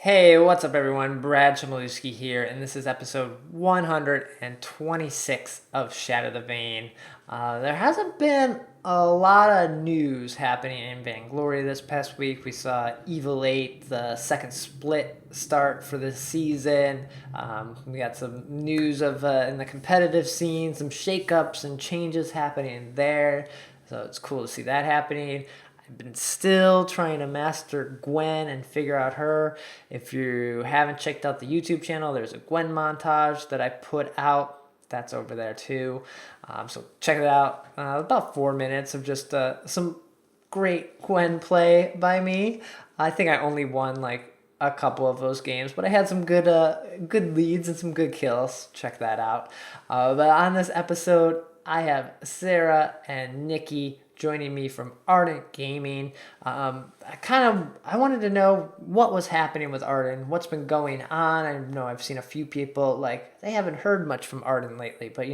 Hey, what's up, everyone? Brad Chmielewski here, and this is episode 126 of Shatter The Vain. There hasn't been a lot of news happening in Vainglory this past week. We saw Evil 8, the second split start for the season. We got some news of in the competitive scene, some shakeups and changes happening there. So it's cool to see that happening. I've been still trying to master Gwen and figure out her. If you haven't checked out the YouTube channel, there's a Gwen montage that I put out. That's over there too. So check it out. About 4 minutes of just some great Gwen play by me. I think I only won like a couple of those games, but I had some good leads and some good kills. Check that out. But on this episode, I have Sarah and Nicky joining me from Ardent Gaming. I wanted to know what was happening with Ardent, what's been going on. I know I've seen a few people, like, they haven't heard much from Ardent lately, but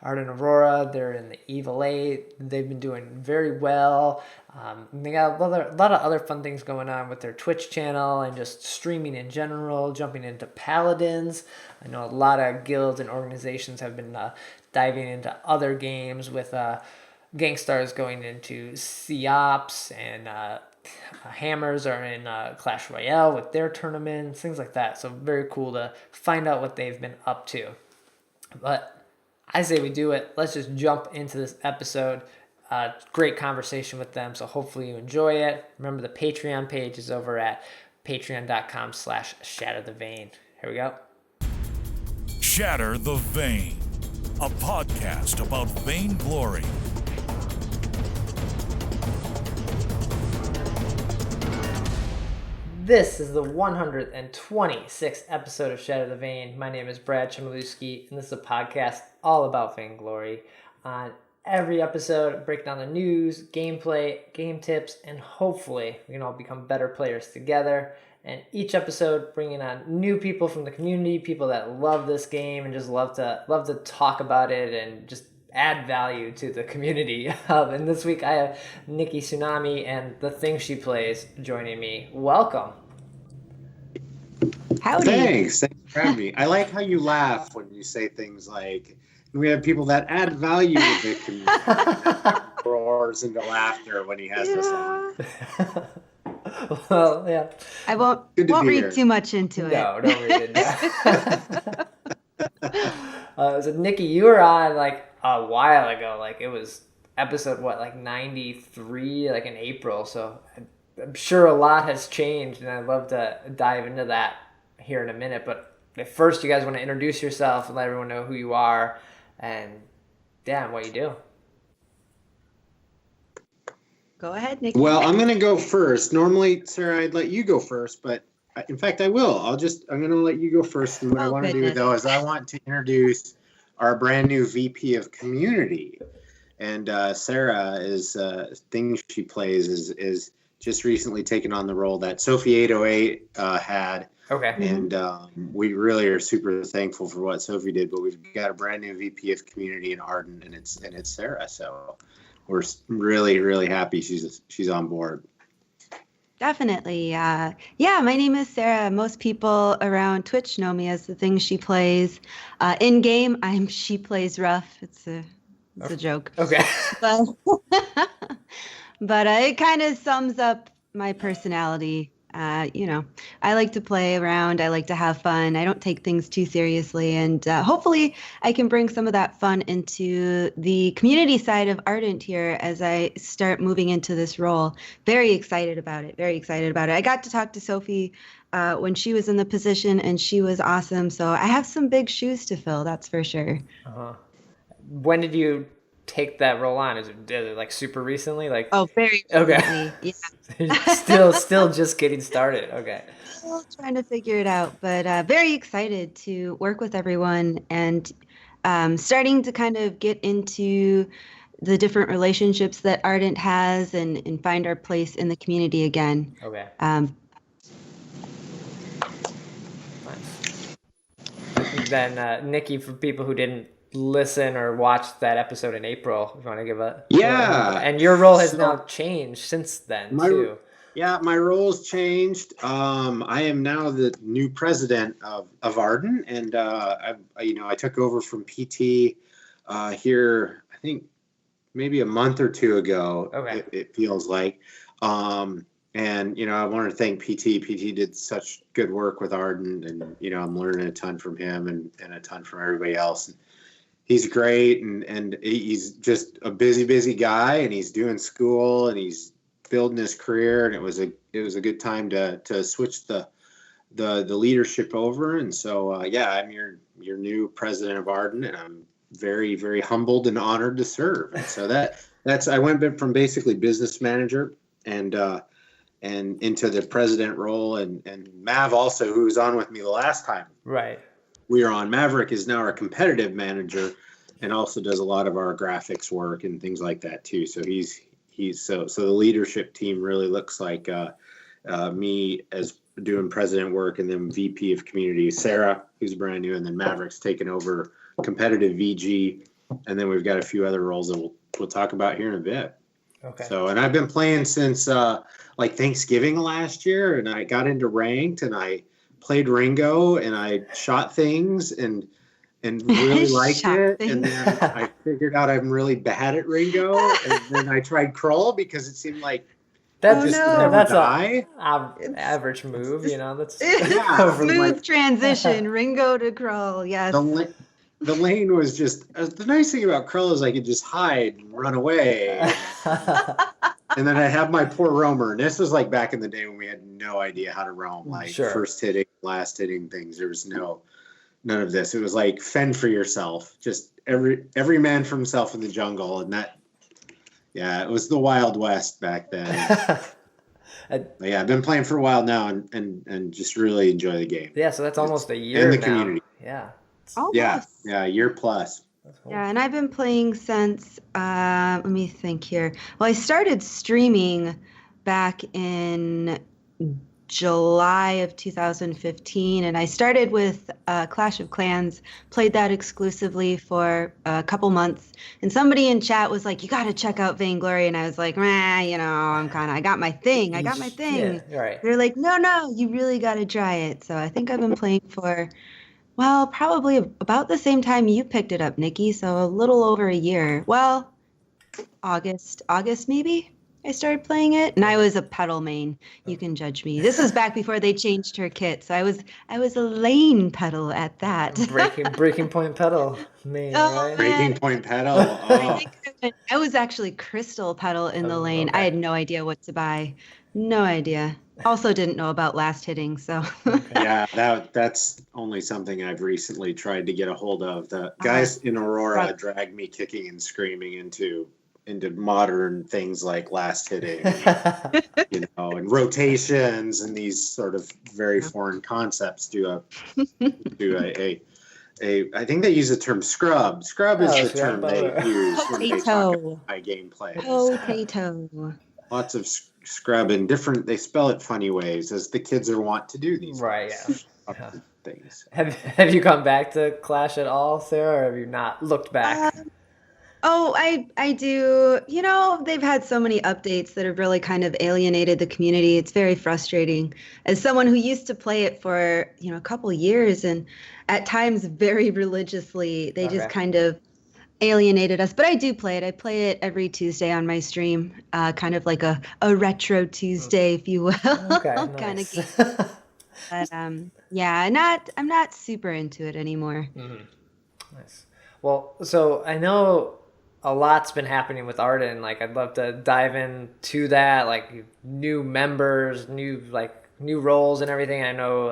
Ardent Aurora, they're in the Evil 8, they've been doing very well. They got a lot of other fun things going on with their Twitch channel and just streaming in general, jumping into Paladins. I know a lot of guilds and organizations have been diving into other games with Gangstars going into Ops, and Hammers are in Clash Royale with their tournaments, things like that. So very cool to find out what they've been up to. But I say we do it. Let's just jump into this episode. Great conversation with them, so hopefully you enjoy it. Remember, the Patreon page is over at patreon.com/shatterthevain. Here we go. Shatter the Vain, a podcast about Vainglory. This is the 126th episode of Shatter the Vain. My name is Brad Chmielewski, and this is a podcast all about Vainglory. On every episode, break down the news, gameplay, game tips, and hopefully we can all become better players together. And each episode, bringing on new people from the community, people that love this game and just love to talk about it and just add value to the community. And this week I have NickyTsunami and the thing she plays joining me. Welcome. Howdy. Thanks for having me. I like how you laugh when you say things like, we have people that add value to the community. Roars into laughter when he has this on. Well, yeah. I won't read too much into it. No, don't read it. So Nicky, you were on like a while ago. Like it was episode 93, like in April. So I'm sure a lot has changed, and I'd love to dive into that here in a minute. But at first, you guys want to introduce yourself and let everyone know who you are and what you do. Go ahead, Nicky. Well, I'm going to go first. Normally, Sarah, I'd let you go first, but in fact, I will. I'm going to let you go first. And what I want to do, though, is I want to introduce our brand new VP of Community. And Sarah is thing she plays is just recently taken on the role that Sophie 808 had. Okay. And we really are super thankful for what Sophie did. But we've got a brand new VP of Community in Ardent, and it's Sarah. So we're really, really happy she's on board. Definitely. My name is Sarah. Most people around Twitch know me as the thing she plays. In game, she plays rough. It's a joke. Okay. But it kind of sums up my personality. I like to play around. I like to have fun. I don't take things too seriously. And hopefully I can bring some of that fun into the community side of Ardent here as I start moving into this role. Very excited about it. I got to talk to Sophie when she was in the position, and she was awesome. So I have some big shoes to fill, that's for sure. Uh-huh. When did you take that role on? Is it like super recently? Very recently. Okay. Yeah. still just getting started. Okay. Still trying to figure it out, but very excited to work with everyone and starting to kind of get into the different relationships that Ardent has and find our place in the community again. Okay. Nice. Then Nicky, for people who didn't listen or watch that episode in April, if you want to give a... Yeah. And your role has now changed since then, too. Yeah, my role's changed. I am now the new president of Ardent, and I took over from PT here. I think maybe a month or two ago. Okay. It feels like. And I want to thank PT. PT did such good work with Ardent, and I'm learning a ton from him and a ton from everybody else. He's great, and he's just a busy guy, and he's doing school, and he's building his career, and it was a good time to switch the leadership over. And so I'm your new president of Ardent, and I'm very, very humbled and honored to serve. And so that's I went from basically business manager and into the president role, and Mav also, who was on with me the last time Right. we were on, Maverick is now our competitive manager and also does a lot of our graphics work and things like that too. So he's so the leadership team really looks like me as doing president work, and then VP of community Sarah, who's brand new, and then Maverick's taken over competitive VG, and then we've got a few other roles that we'll talk about here in a bit. Okay. So, and I've been playing since like Thanksgiving last year, and I got into ranked, and I played Ringo, and I shot things and really liked it. And then I figured out I'm really bad at Ringo, and then I tried Krull because it seemed like That's that's an average move, That's smooth transition, Ringo to Krull. Yes. The lane was just the nice thing about Krull is I could just hide and run away. And then I have my poor roamer. And this was like back in the day when we had no idea how to roam, like first hitting, last hitting things. There was none of this. It was like fend for yourself, just every man for himself in the jungle. And it was the Wild West back then. I've been playing for a while now and just really enjoy the game. Yeah, so that's almost a year in the now. Community. Yeah. Almost. Yeah, a year plus. Cool. Yeah, and I've been playing since, let me think here. Well, I started streaming back in July of 2015, and I started with Clash of Clans, played that exclusively for a couple months, and somebody in chat was like, you got to check out Vainglory, and I was like, I got my thing. Yeah, right. They're like, no, you really got to try it. So I think I've been playing for... Well, probably about the same time you picked it up, Nikki, so a little over a year. Well, August maybe I started playing it, and I was a pedal main. You can judge me. This was back before they changed her kit, so I was a lane pedal at that. Breaking point pedal main, right? Breaking point pedal. Oh. I was actually crystal pedal in the lane. Okay. I had no idea what to buy. No idea. Also didn't know about last hitting, so. Yeah, that's only something I've recently tried to get a hold of. The guys in Aurora dragged me kicking and screaming into modern things like last hitting, and rotations and these sort of very foreign concepts. I think they use the term scrub. Scrub is the term they use when they talk about high gameplay. Potato. Lots of scrub and different. They spell it funny ways, as the kids are wont to do these days. Things. Have you come back to Clash at all, Sarah, or have you not looked back? I do. They've had so many updates that have really kind of alienated the community. It's very frustrating. As someone who used to play it for, a couple years and at times very religiously, they just kind of alienated us. But I do play it. I play it every Tuesday on my stream, kind of like a retro Tuesday, if you will. Okay, kind nice. of game. But I'm not super into it anymore. Mm-hmm. Nice. Well, so I know a lot's been happening with Ardent. Like, I'd love to dive into that, like new members, new roles and everything. I know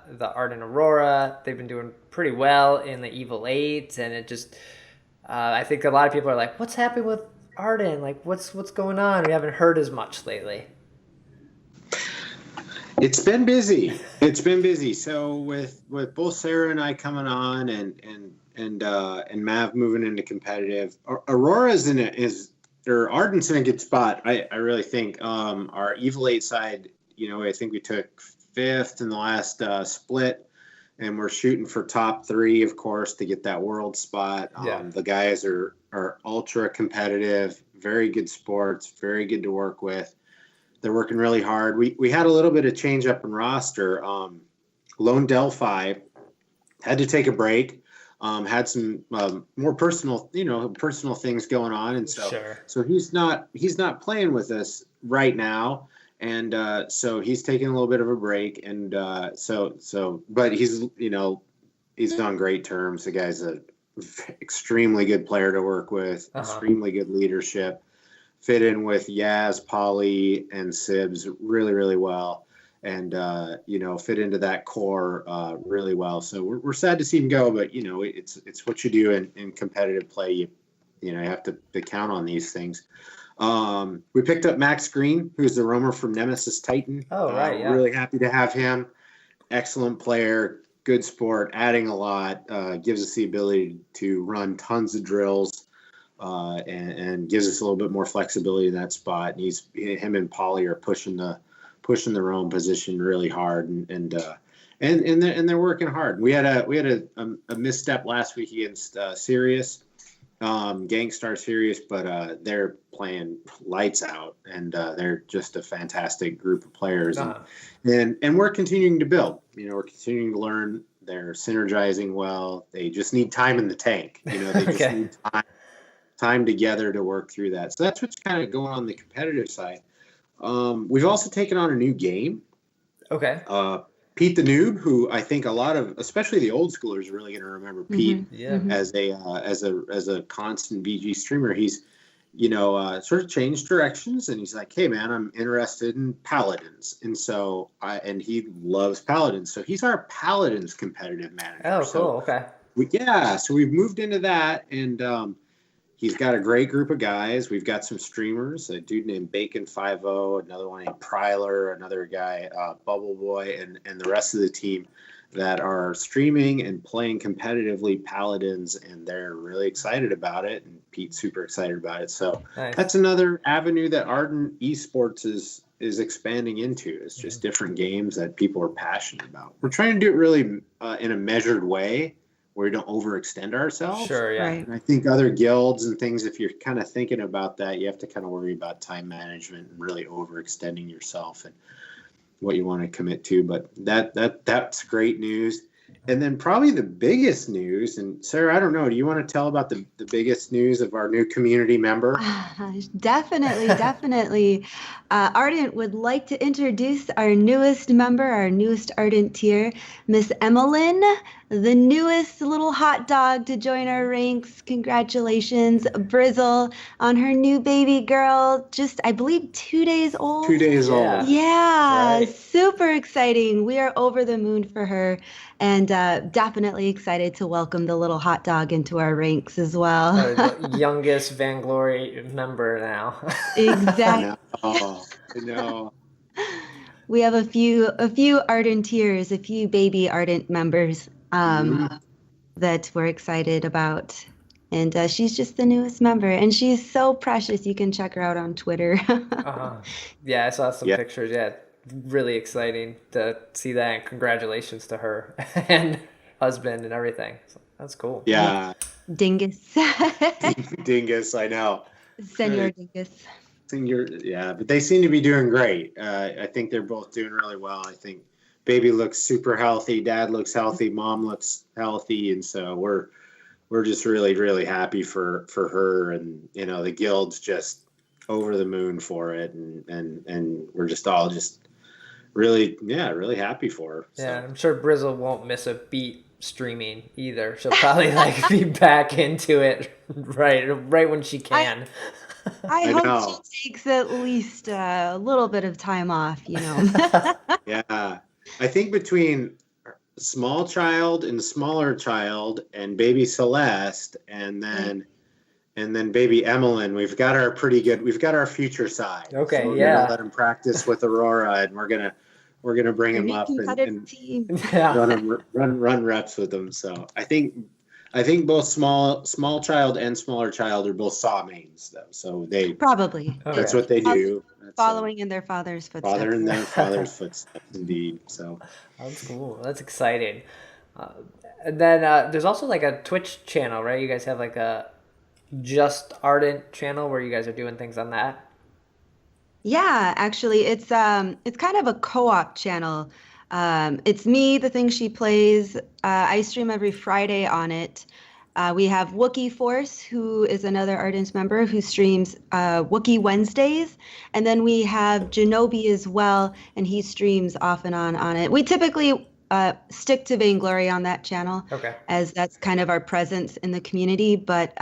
the Ardent Aurora, they've been doing pretty well in the Evil 8, and it just I think a lot of people are like, what's happening with Ardent? Like, what's going on? We haven't heard as much lately. It's been busy. So with both Sarah and I coming on and Mav moving into competitive, Aurora's Ardent's in a good spot. I really think our Evil 8 side, I think we took 5th in the last split, and we're shooting for top 3, of course, to get that world spot. The guys are ultra competitive, very good sports, very good to work with. They're working really hard. We had a little bit of change up in roster. Lone Delphi had to take a break. Had some more personal things going on, and so he's not playing with us right now, and so he's taking a little bit of a break, and but he's on great terms. The guy's a extremely good player to work with, extremely good leadership, fit in with Yaz, Polly, and Sibs really, really well, and fit into that core really well. So we're sad to see him go, but it's what you do in competitive play. You have to count on these things. We picked up Max Green, who's the roamer from Nemesis Titan. Oh, right, yeah. Really happy to have him. Excellent player, good sport, adding a lot, gives us the ability to run tons of drills, and gives us a little bit more flexibility in that spot. And him and Polly are pushing the roam position really hard, and they're working hard. We had a misstep last week against Sirius. Gangstar Sirius, but they're playing lights out, and they're just a fantastic group of players, and we're continuing to build. We're continuing to learn. They're synergizing well. They just need time in the tank. They just need time together to work through that. So that's what's kind of going on the competitive side. We've also taken on a new game. Okay. Pete The Noob, who I think a lot of, especially the old schoolers, are really going to remember Pete as a constant VG streamer. He's, sort of changed directions, and he's like, "Hey man, I'm interested in Paladins," and so and he loves Paladins, so he's our Paladins competitive manager. Oh, cool. So okay. So we've moved into that, and he's got a great group of guys. We've got some streamers, a dude named Bacon50, another one named Pryler, another guy, Bubble Boy, and the rest of the team that are streaming and playing competitively Paladins, and they're really excited about it, and Pete's super excited about it. So That's another avenue that Ardent Esports is expanding into. It's just different games that people are passionate about. We're trying to do it really in a measured way, where we don't overextend ourselves. Sure, yeah. Right. And I think other guilds and things, if you're kind of thinking about that, you have to kind of worry about time management and really overextending yourself and what you want to commit to. But that's great news. And then probably the biggest news, and Sarah, I don't know, do you want to tell about the biggest news of our new community member? Definitely. Ardent would like to introduce our newest member, our newest Ardent tier, Miss Emmeline, the newest little hot dog to join our ranks. Congratulations, Brizzle, on her new baby girl, just, I believe, 2 days old. 2 days old. Yeah, Right. Super exciting. We are over the moon for her, and definitely excited to welcome the little hot dog into our ranks as well. The youngest Vainglory member now. Exactly. I know. We have a few Ardentiers, a few baby Ardent members that we're excited about. And she's just the newest member. And she's so precious. You can check her out on Twitter. Yeah, I saw some pictures. Yeah, really exciting to see that. And congratulations to her and husband and everything. So that's cool. Yeah. Dingus. Dingus, I know. Senor Dingus. But they seem to be doing great. I think they're both doing really well. I think baby looks super healthy, dad looks healthy, mom looks healthy, and so we're just really, really happy for her, and the guild's just over the moon for it, and we're just all really really happy for her. So. Yeah, I'm sure Brizzle won't miss a beat streaming either. She'll probably be back into it right when she can. I hope she takes at least a little bit of time off, Yeah. I think between small child and smaller child and baby Celeste and then baby Emmeline, we've got our future side. Okay, so we're gonna let him practice with Aurora, and we're gonna bring him up and run reps with him. So I think both small child and smaller child are both Saw mains, though. So they probably that's what they do. Following in their father's footsteps. Father in their father's footsteps, indeed. So that's cool. That's exciting. And then there's also a Twitch channel, right? You guys have a Just Ardent channel where you guys are doing things on that. Yeah, actually, it's kind of a co-op channel. It's me, the thing she plays. I stream every Friday on it. We have Wookie Force, who is another Ardent member who streams Wookie Wednesdays, and then we have Genobi as well, and he streams off and on it. We typically stick to Vainglory on that channel, Okay. as that's kind of our presence in the community, but.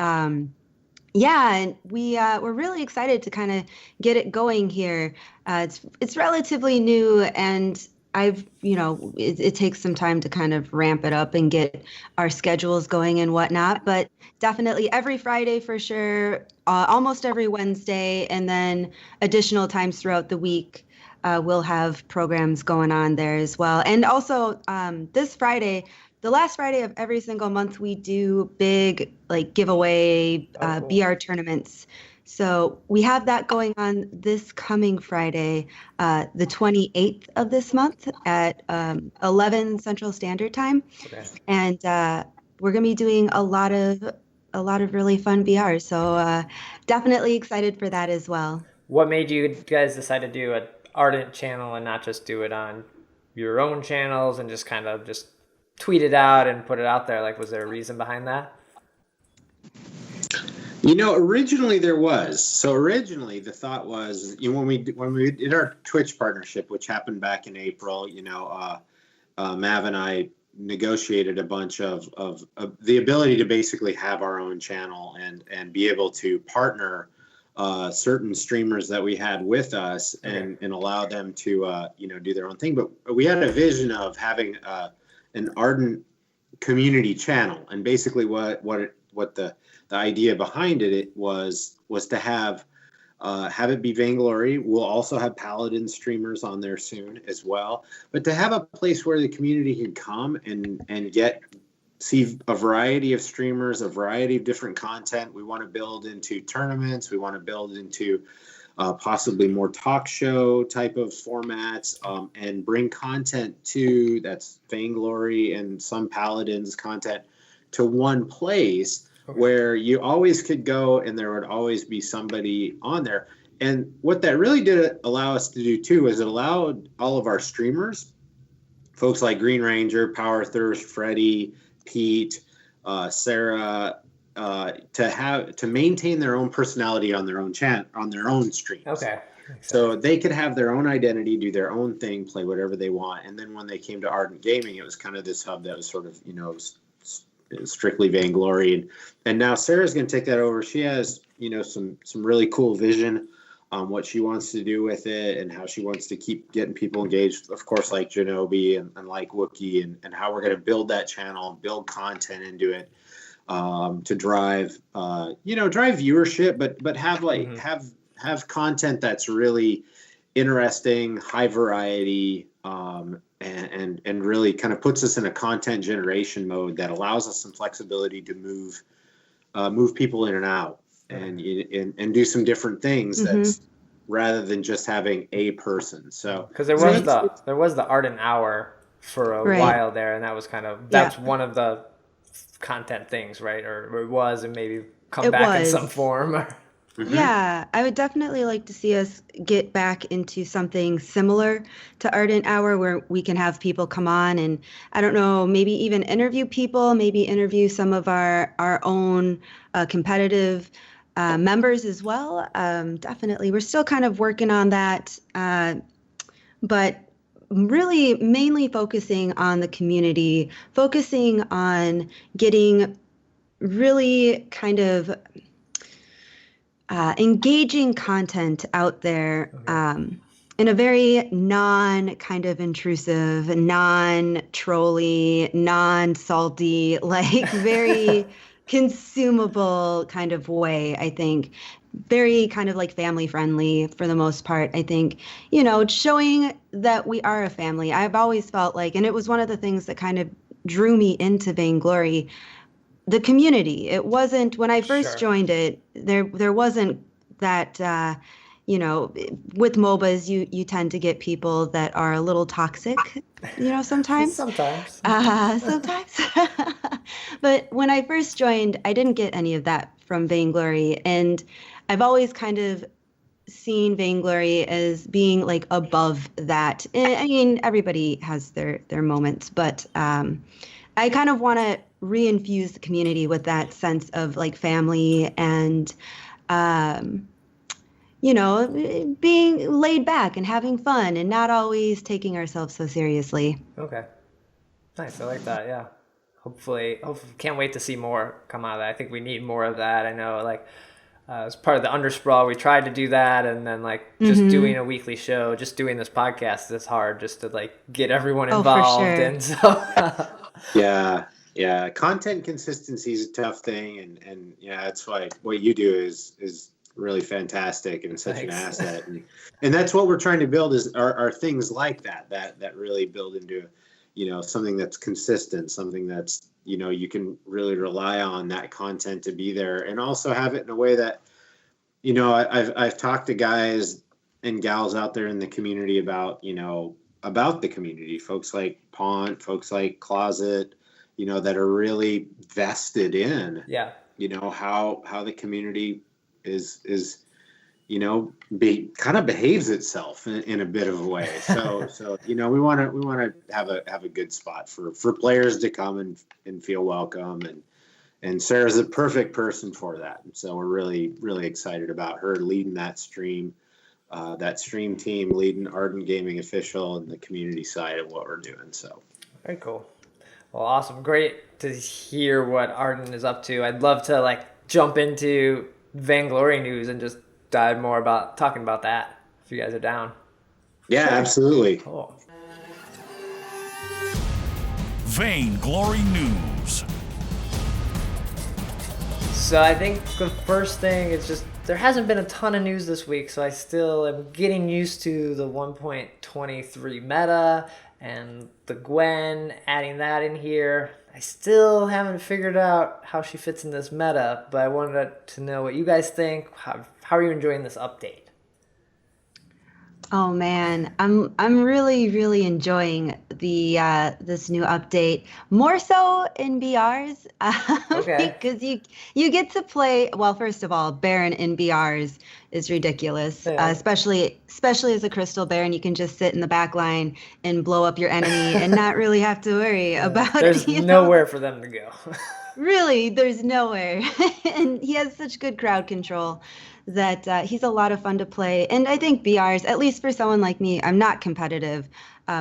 Yeah, and we're really excited to kind of get it going here. It's relatively new, and it takes some time to kind of ramp it up and get our schedules going and whatnot. But definitely every Friday for sure, almost every Wednesday, and then additional times throughout the week. We'll have programs going on there as well. And also this Friday, the last Friday of every single month, we do big like giveaway Cool. BR tournaments. So we have that going on this coming Friday, the 28th of this month at 11 Central Standard Time. Okay. And we're gonna be doing a lot of really fun BRs. So definitely excited for that as well. What made you guys decide to do an Ardent channel and not just do it on your own channels and just kind of just tweet it out and put it out there? Like, was there a reason behind that? Originally there was. So originally the thought was, when we did our Twitch partnership, which happened back in April, Mav and I negotiated a bunch of the ability to basically have our own channel and be able to partner certain streamers that we had with us and allow them to do their own thing. But we had a vision of having an Ardent community channel, and basically what the idea behind it was to have it be Vainglory. We'll also have Paladins streamers on there soon as well, but to have a place where the community can come and see a variety of streamers, a variety of different content. We want to build into tournaments. We want to build into possibly more talk show type of formats, and bring content that's Vainglory and some Paladins content to one place where you always could go and there would always be somebody on there. And what that really did allow us to do too is it allowed all of our streamers, folks like Green Ranger, Power Thirst, Freddie, Pete, Sarah, to maintain their own personality on their own on their own streams. Okay. So they could have their own identity, do their own thing, play whatever they want. And then when they came to Ardent Gaming, it was kind of this hub that was sort of, strictly Vainglory. And now Sarah's going to take that over. She has, some really cool vision on what she wants to do with it and how she wants to keep getting people engaged, of course, like Genobi and like Wookie, and how we're going to build that channel, build content into it, to drive viewership, but have have content that's really interesting, high variety, and really kind of puts us in a content generation mode that allows us some flexibility to move people in and out and do some different things. That's rather than just having a person. So because there was the Ardent Hour for a while there, and that was that's one of the content things, right? Or it was, and maybe come back in some form. Yeah, I would definitely like to see us get back into something similar to Ardent Hour where we can have people come on and, I don't know, maybe even interview people, maybe interview some of our own competitive members as well. Definitely. We're still kind of working on that, but really mainly focusing on the community, focusing on getting really kind of engaging content out there in a very non-kind of intrusive, non-trolly, non-salty, like very consumable kind of way, I think. Very kind of like family friendly for the most part, I think, showing that we are a family. I've always felt like, and it was one of the things that kind of drew me into Vainglory, the community. It wasn't, when I first joined it, there wasn't that, with MOBAs, you tend to get people that are a little toxic, sometimes. Sometimes. Sometimes. But when I first joined, I didn't get any of that from Vainglory. And I've always kind of seen Vainglory as being like above that. I mean, everybody has their moments, but I kind of want to reinfuse the community with that sense of like family and um, being laid back and having fun and not always taking ourselves so seriously. Okay. Nice. I like that. Yeah. Hopefully, can't wait to see more come out of that. I think we need more of that. I know, like, as part of the Undersprawl, we tried to do that, and then like just doing a weekly show, just doing this podcast is hard, just to like get everyone involved. For sure. And so, yeah, content consistency is a tough thing, and yeah, that's why what you do is really fantastic and such an asset, and that's what we're trying to build are things like that really build into something that's consistent, something that's you can really rely on that content to be there, and also have it in a way that I've talked to guys and gals out there in the community about the community, folks like Pont, folks like Closet, that are really vested in how the community is kind of behaves itself in a bit of a way. So we want to have a good spot for players to come and feel welcome, and Sarah's the perfect person for that. So we're really, really excited about her leading that stream team, leading Ardent Gaming Official and the community side of what we're doing. So very cool. Well, awesome. Great to hear what Ardent is up to. I'd love to like jump into Vainglory news and just dive more about talking about that if you guys are down. Yeah, absolutely. Cool. Vainglory news. So I think the first thing is just there hasn't been a ton of news this week, so I still am getting used to the 1.23 meta and the Gwen, adding that in here. I still haven't figured out how she fits in this meta, but I wanted to know what you guys think. How are you enjoying this update? Oh man, I'm really, really enjoying the this new update. More so in BRs, Okay. because you get to play. Well, first of all, Baron in BRs is ridiculous, Yeah. especially as a Crystal Baron. You can just sit in the back line and blow up your enemy and not really have to worry about. There's nowhere for them to go. Really, there's nowhere. And he has such good crowd control that he's a lot of fun to play. And I think BRs, at least for someone like me, I'm not competitive.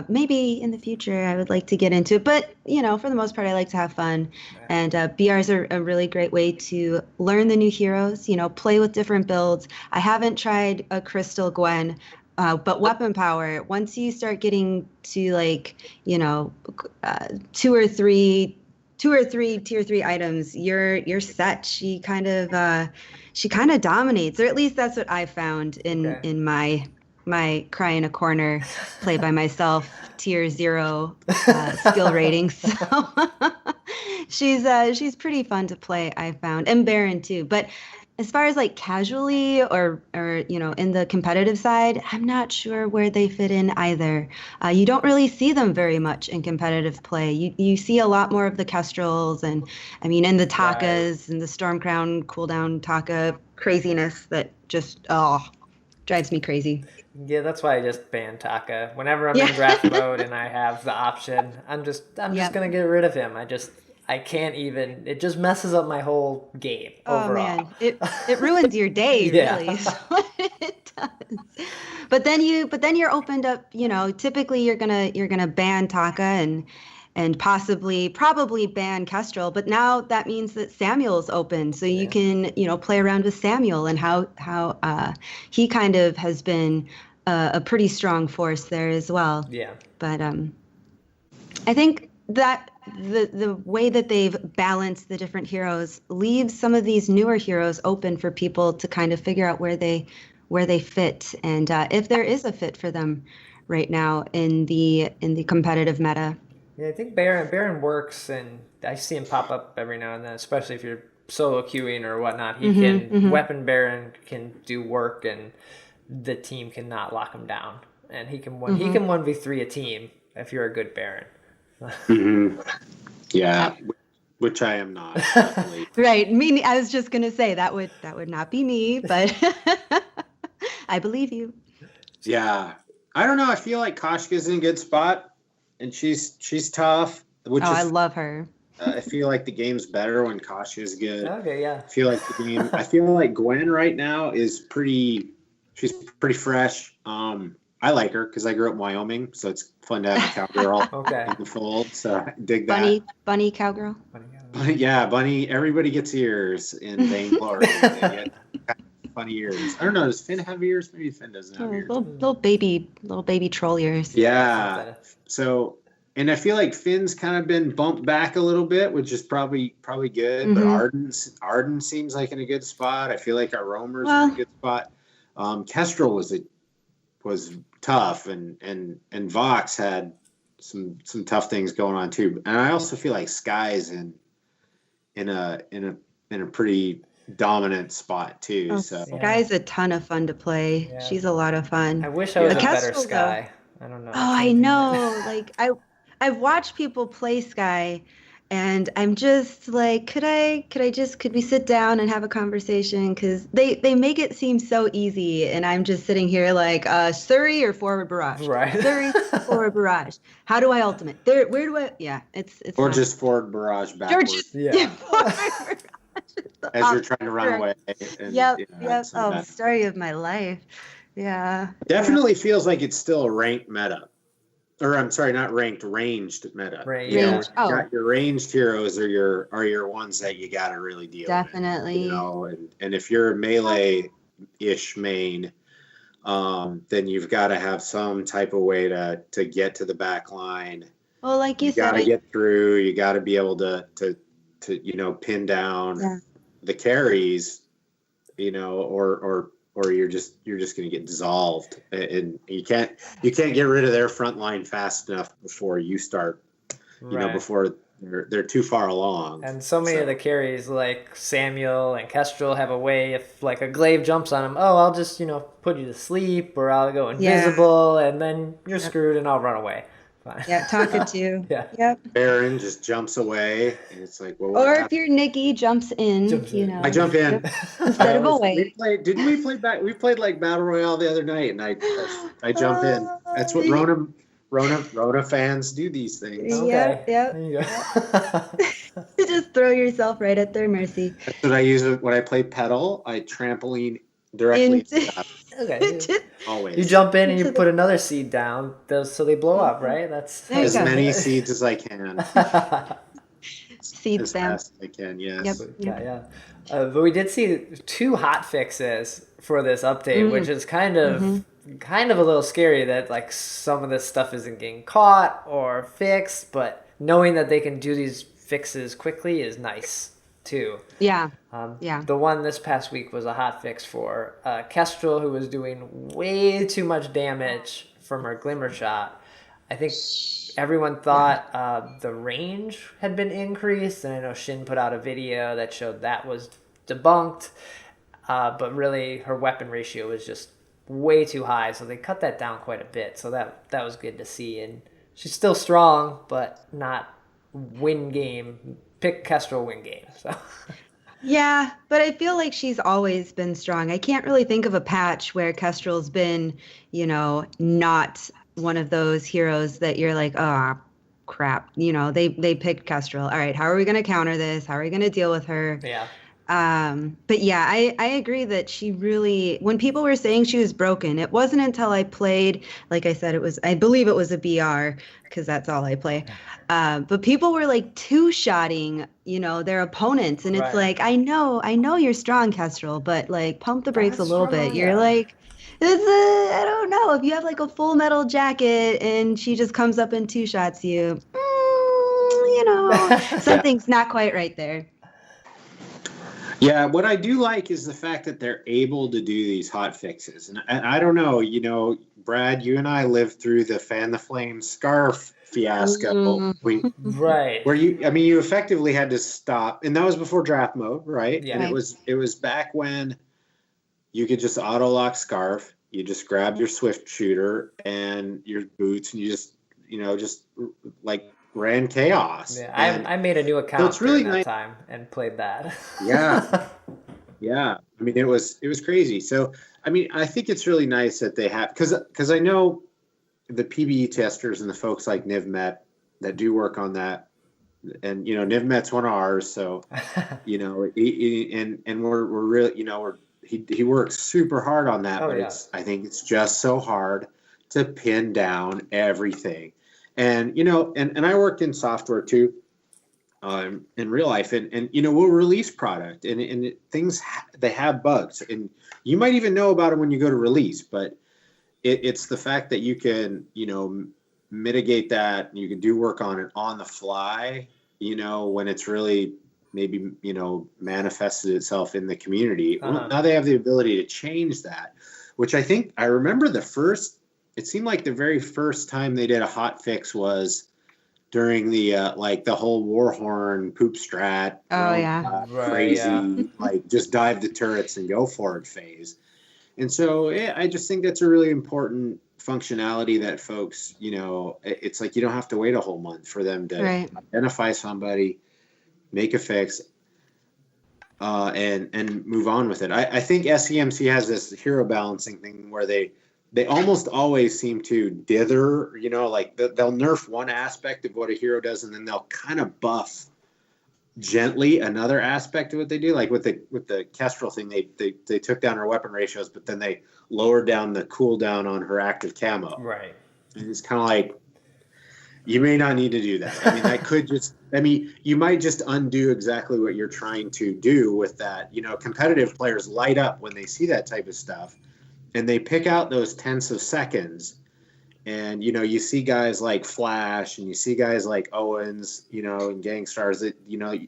Maybe in the future I would like to get into it. But, for the most part, I like to have fun. And BRs are a really great way to learn the new heroes, play with different builds. I haven't tried a Crystal Gwen. But weapon power, once you start getting to two or three tier 3 items, you're set. She kind of dominates, or at least that's what I found in my cry in a corner, play by myself, tier 0 skill rating. So she's pretty fun to play, I found, and Baron too. But as far as like casually or in the competitive side, I'm not sure where they fit in either. You don't really see them very much in competitive play. You see a lot more of the Kestrels and and the Takas and the Stormcrown cooldown Taka craziness that just drives me crazy. Yeah, that's why I just ban Taka. Whenever I'm in draft mode and I have the option, I'm just gonna get rid of him. I can't even. It just messes up my whole game overall. Oh man, it ruins your day, really. Is what it does. But then you're opened up. Typically you're gonna ban Taka and probably ban Kestrel. But now that means that Samuel's open, so you can play around with Samuel and how he kind of has been a pretty strong force there as well. Yeah. But I think that the way that they've balanced the different heroes leaves some of these newer heroes open for people to kind of figure out where they fit, and if there is a fit for them right now in the competitive meta. Yeah, I think Baron works, and I see him pop up every now and then, especially if you're solo queuing or whatnot. He can weapon Baron can do work, and the team cannot lock him down, and he can 1v3 a team if you're a good Baron. Yeah, which I am not. Right. I was just gonna say that would not be me, but I believe you. Yeah. I don't know. I feel like Koshka's in a good spot, and she's tough. Which I love her. I feel like the game's better when Koshka's good. Okay, yeah. I feel like Gwen right now is she's pretty fresh. I like her because I grew up in Wyoming, so it's fun to have a cowgirl Okay. in the fold. So I dig that. Bunny cowgirl. Yeah, Bunny. Everybody gets ears in Vainglory. They get funny ears. I don't know. Does Finn have ears? Maybe Finn doesn't have ears. Little baby troll ears. Yeah. So, and I feel like Finn's kind of been bumped back a little bit, which is probably good. But Ardent seems like in a good spot. I feel like our Roamer's in a good spot. Kestrel was tough, and Vox had some tough things going on too. And I also feel like Sky's in a pretty dominant spot too. So Sky's a ton of fun to play. Yeah. She's a lot of fun. I wish I was a better Sky. I don't know. Oh, I know. Like I've watched people play Sky, and I'm just like, could we sit down and have a conversation? Because they make it seem so easy, and I'm just sitting here like, Surrey or forward barrage? Right. Surrey, forward barrage. How do I ultimate? Where do I? Yeah, it's. Or just forward barrage backwards. As you're trying to run away. And, yep. Oh, story of my life. Yeah. Definitely feels like it's still a ranked meta. Or I'm sorry, not ranked, ranged meta. Range. Your ranged heroes are your ones that you got to really deal with. Definitely. And if you're a melee-ish main, then you've got to have some type of way to get to the back line. Well, like you said, got to get through. You got to be able to pin down the carries, or you're just going to get dissolved, and you can't get rid of their front line fast enough before you start, before they're too far along. And so many of the carries, like Samuel and Kestrel, have a way, if like a glaive jumps on him, I'll just put you to sleep, or I'll go invisible, and then you're screwed, and I'll run away. Fine. Yeah, talkative. Yeah. Yep. Baron just jumps away, and it's like, well. Or if you're Nicky, jumps in. I jump in instead of away. We played like Battle Royale the other night, and I jump in. That's what Rona fans do. These things. Okay. Yep. There you go. You just throw yourself right at their mercy. That's what I use when I play pedal. I trampoline directly. Okay. Always. You jump in and you put another seed down, so they blow up, right? That's as many seeds as I can. Seeds as them. fast as I can. Yes. Yep. Yeah. But we did see 2 hot fixes for this update, which is kind of a little scary that like some of this stuff isn't getting caught or fixed, but knowing that they can do these fixes quickly is nice too. Yeah. The one this past week was a hot fix for Kestrel, who was doing way too much damage from her Glimmer Shot. I think everyone thought the range had been increased, and I know Shin put out a video that showed that was debunked, but really her weapon ratio was just way too high, so they cut that down quite a bit, so that was good to see. And she's still strong, but not win game. Pick Kestrel, win game. So. Yeah, but I feel like she's always been strong. I can't really think of a patch where Kestrel's been, not one of those heroes that you're like, oh, crap. They picked Kestrel. All right, how are we going to counter this? How are we going to deal with her? Yeah. But yeah, I agree that she really, when people were saying she was broken, it wasn't until I played, like I said, I believe it was a BR, because that's all I play. But people were like two-shotting, their opponents. And it's like, I know you're strong, Kestrel, but like pump the brakes a little bit. You're like, I don't know, if you have like a full metal jacket and she just comes up and two-shots you, something's not quite right there. Yeah, what I do like is the fact that they're able to do these hot fixes. And I don't know, Brad, you and I lived through the Fan the Flame scarf fiasco. Where you effectively had to stop, and that was before draft mode, right? Yeah. And it was back when you could just auto lock scarf. You just grab your swift shooter and your boots, and you just like ran chaos. Yeah, I made a new account during that time and played that. Yeah. I mean, it was crazy. So I mean, I think it's really nice that they have, because I know the PBE testers and the folks like NivMet that do work on that, and NivMet's one of ours, so and we're really he works super hard on that, but I think it's just so hard to pin down everything, and and I worked in software too. In real life, and we'll release product and things they have bugs, and you might even know about them when you go to release, but it's the fact that you can mitigate that, and you can do work on it on the fly, when it's really maybe manifested itself in the community. Well, now they have the ability to change that, which I think I remember it seemed like the very first time they did a hot fix was during the the whole Warhorn poop strat, crazy, just dive the turrets and go for it phase. And so I just think that's a really important functionality that folks, it's like you don't have to wait a whole month for them to identify somebody, make a fix, and move on with it. I think SEMC has this hero balancing thing where they almost always seem to dither, they'll nerf one aspect of what a hero does, and then they'll kind of buff gently another aspect of what they do. Like with the Kestrel thing, they took down her weapon ratios, but then they lowered down the cooldown on her active camo. Right. And it's kind of like, you may not need to do that. I mean, you might just undo exactly what you're trying to do with that. Competitive players light up when they see that type of stuff. And they pick out those tenths of seconds, and you see guys like Flash, and you see guys like Owens, and Gangstars that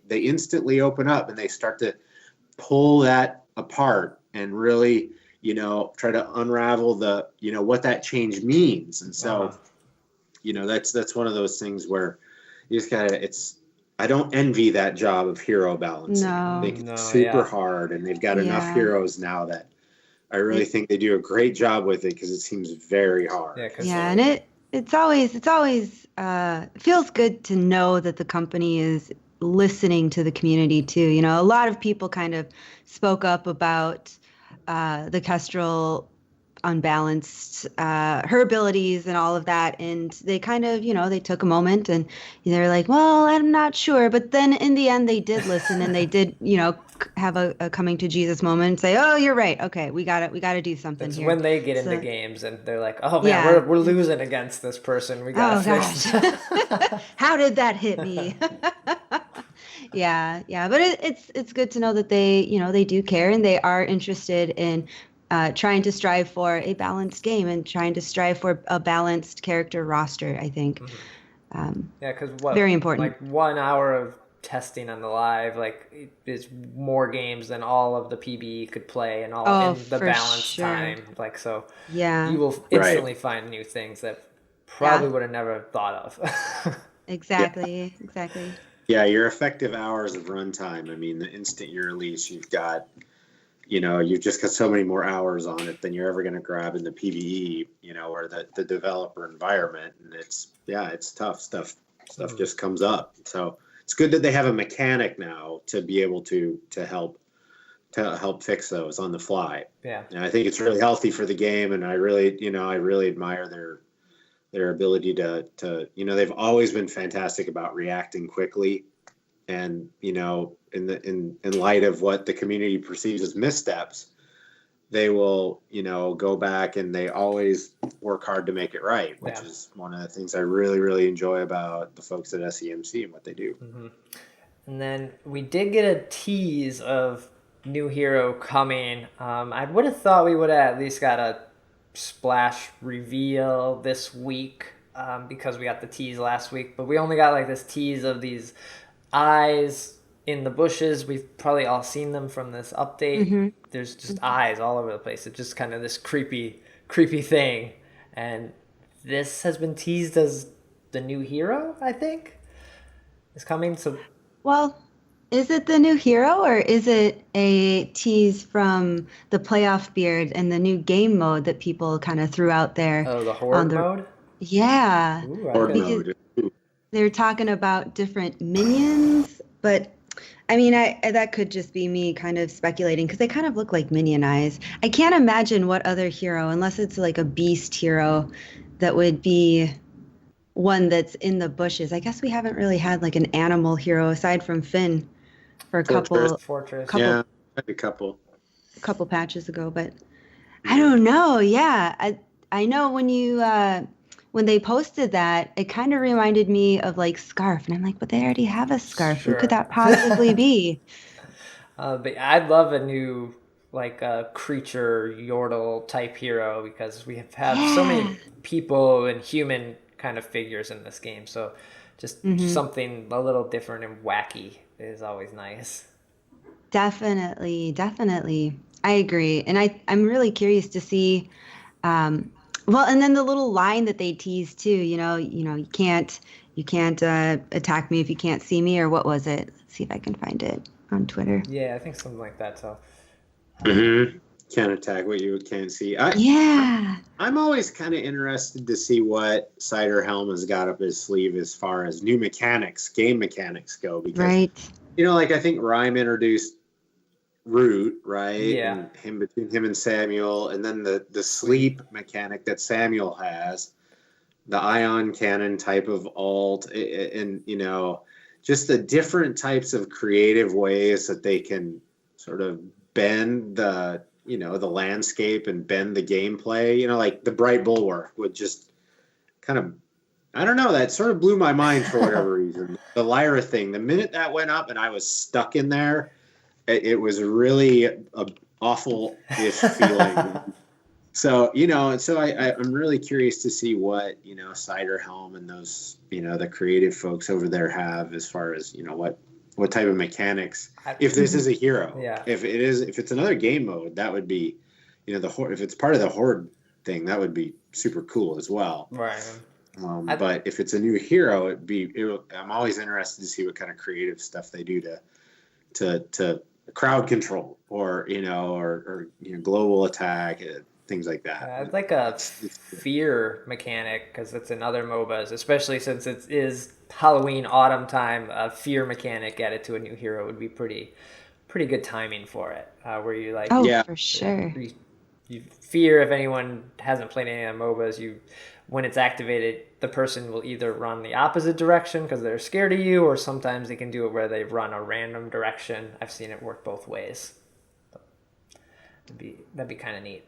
they instantly open up and they start to pull that apart and really try to unravel the what that change means. And so that's one of those things where you just gotta. I don't envy that job of hero balancing. No. I think it's super hard, and they've got enough heroes now that I really think they do a great job with it, because it seems very hard. And it's always feels good to know that the company is listening to the community too. A lot of people kind of spoke up about the Kestrel unbalanced, her abilities and all of that, and they kind of they took a moment and they're like, well, I'm not sure, but then in the end they did listen, and they did have a coming to Jesus moment and say, oh, you're right, okay, we got to do something here. When they get into games and they're like, oh man, we're losing against this person, we gotta fix it. How did that hit me? But it's good to know that they do care, and they are interested in trying to strive for a balanced game and trying to strive for a balanced character roster, I think. Because very important. Like 1 hour of testing on the live, is more games than all of the PBE could play, and all in the balance time. You will instantly find new things that probably would have never thought of. Exactly. Yeah, your effective hours of runtime. I mean, the instant you release, you've got, you've just got so many more hours on it than you're ever going to grab in the PBE, or the developer environment. And it's tough. Stuff just comes up. So it's good that they have a mechanic now to be able to help fix those on the fly. Yeah. And I think it's really healthy for the game, and I really admire their ability to they've always been fantastic about reacting quickly, and in light of what the community perceives as missteps, they will go back, and they always work hard to make it right, which is one of the things I really, really enjoy about the folks at SEMC and what they do. And then we did get a tease of new hero coming. I would have thought we would have at least got a splash reveal this week, because we got the tease last week, but we only got this tease of these eyes in the bushes. We've probably all seen them from this update. There's just eyes all over the place. It's just kind of this creepy thing, and this has been teased as the new hero, I think, is coming. So is it the new hero, or is it a tease from the playoff beard and the new game mode that people kind of threw out there? Oh, the horde mode? Yeah. Horde mode. They're talking about different minions, but I mean, that could just be me kind of speculating because they kind of look like minion eyes. I can't imagine what other hero, unless it's like a beast hero, that would be one that's in the bushes. I guess we haven't really had like an animal hero aside from Finn for a Fortress. Fortress. couple Yeah, a couple. couple patches ago, but I Yeah. don't know. Yeah, I know when they posted that, it kind of reminded me of like Scarf, and I'm like, but they already have a Scarf. Who could Sure. that possibly be? But I'd love a new like creature yordle type hero because we have so Yeah. many people and human kind of figures in this game. So just Hmm. something a little different and wacky is always nice. Definitely, definitely. I agree. And I'm really curious to see well, and then the little line that they tease too, you can't attack me if you can't see me, or what was it? Let's see if I can find it on Twitter. Yeah, I think something like that. So Can't attack what you can't see. Yeah. I'm always kind of interested to see what Cider Helm has got up his sleeve as far as new mechanics, game mechanics go. Because, Right. like I think Rhyme introduced Root, right? Yeah. And between him and Samuel, and then the sleep mechanic that Samuel has, the ion cannon type of alt, and just the different types of creative ways that they can sort of bend the landscape and bend the gameplay. Like the Bright Bulwark would just kind of, I don't know, that sort of blew my mind for whatever reason. The Lyra thing, the minute that went up and I was stuck in there, it was really a awful-ish feeling. So, I'm really curious to see what, Cider Helm and those, the creative folks over there have as far as, what type of mechanics, if this is a hero. Yeah. If it's another game mode, that would be, if it's part of the Horde thing, that would be super cool as well. right. But if it's a new hero, I'm always interested to see what kind of creative stuff they do to crowd control or global attack, things like that. I'd like a fear mechanic because it's in other MOBAs, especially since it is Halloween autumn time. A fear mechanic added to a new hero would be pretty good timing for it. Where you like Oh, Yeah. for sure. you fear if anyone hasn't played any of the MOBAs, when it's activated, the person will either run the opposite direction because they're scared of you, or sometimes they can do it where they run a random direction. I've seen it work both ways. That'd be kind of neat.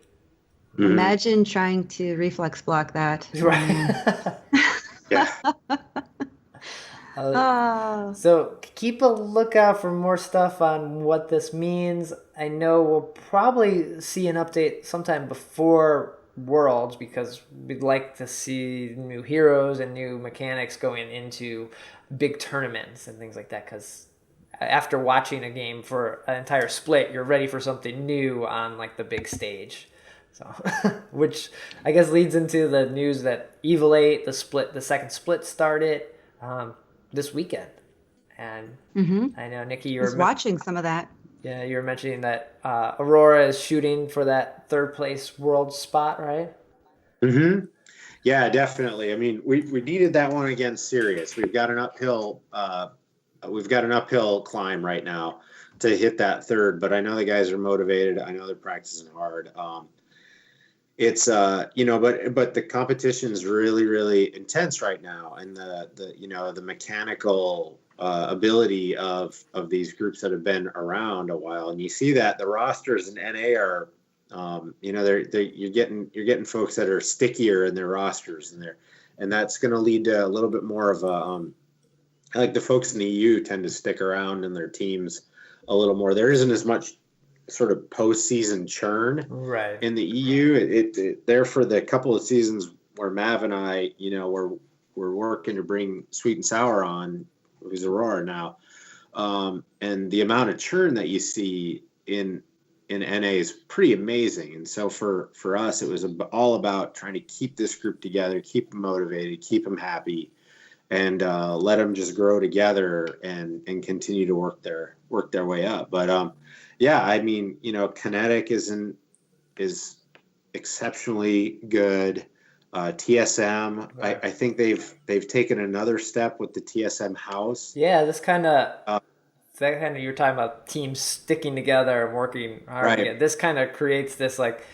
Imagine trying to reflex block that. Right. Yeah. Oh. So keep a lookout for more stuff on what this means. I know we'll probably see an update sometime before Worlds because we'd like to see new heroes and new mechanics going into big tournaments and things like that. Because after watching a game for an entire split, you're ready for something new on like the big stage. So, which I guess leads into the news that Evil 8, the second split started this weekend. And I know, Nikki, I was watching some of that. Yeah, you were mentioning that Aurora is shooting for that third place world spot, right? Yeah, definitely. I mean, we needed that one against Sirius. We've got an uphill climb right now to hit that third, but I know the guys are motivated. I know they're practicing hard. It's but the competition is really, really intense right now, and the mechanical ability of these groups that have been around a while, and you see that the rosters in NA are, you're getting folks that are stickier in their rosters, and that's going to lead to a little bit more of a like the folks in the EU tend to stick around in their teams a little more. There isn't as much sort of postseason churn Right. in the EU. It there for the couple of seasons where Mav and I, we're working to bring Sweet and Sour on, who's Aurora now, and the amount of churn that you see in NA is pretty amazing. And so for us, it was all about trying to keep this group together, keep them motivated, keep them happy, and let them just grow together and continue to work their way up. But yeah, I mean, Kinetic is exceptionally good. TSM, Right. I think they've taken another step with the TSM house. Yeah, this kind of that kind of, you're talking about teams sticking together and working hard Right. together. This kind of creates this, like,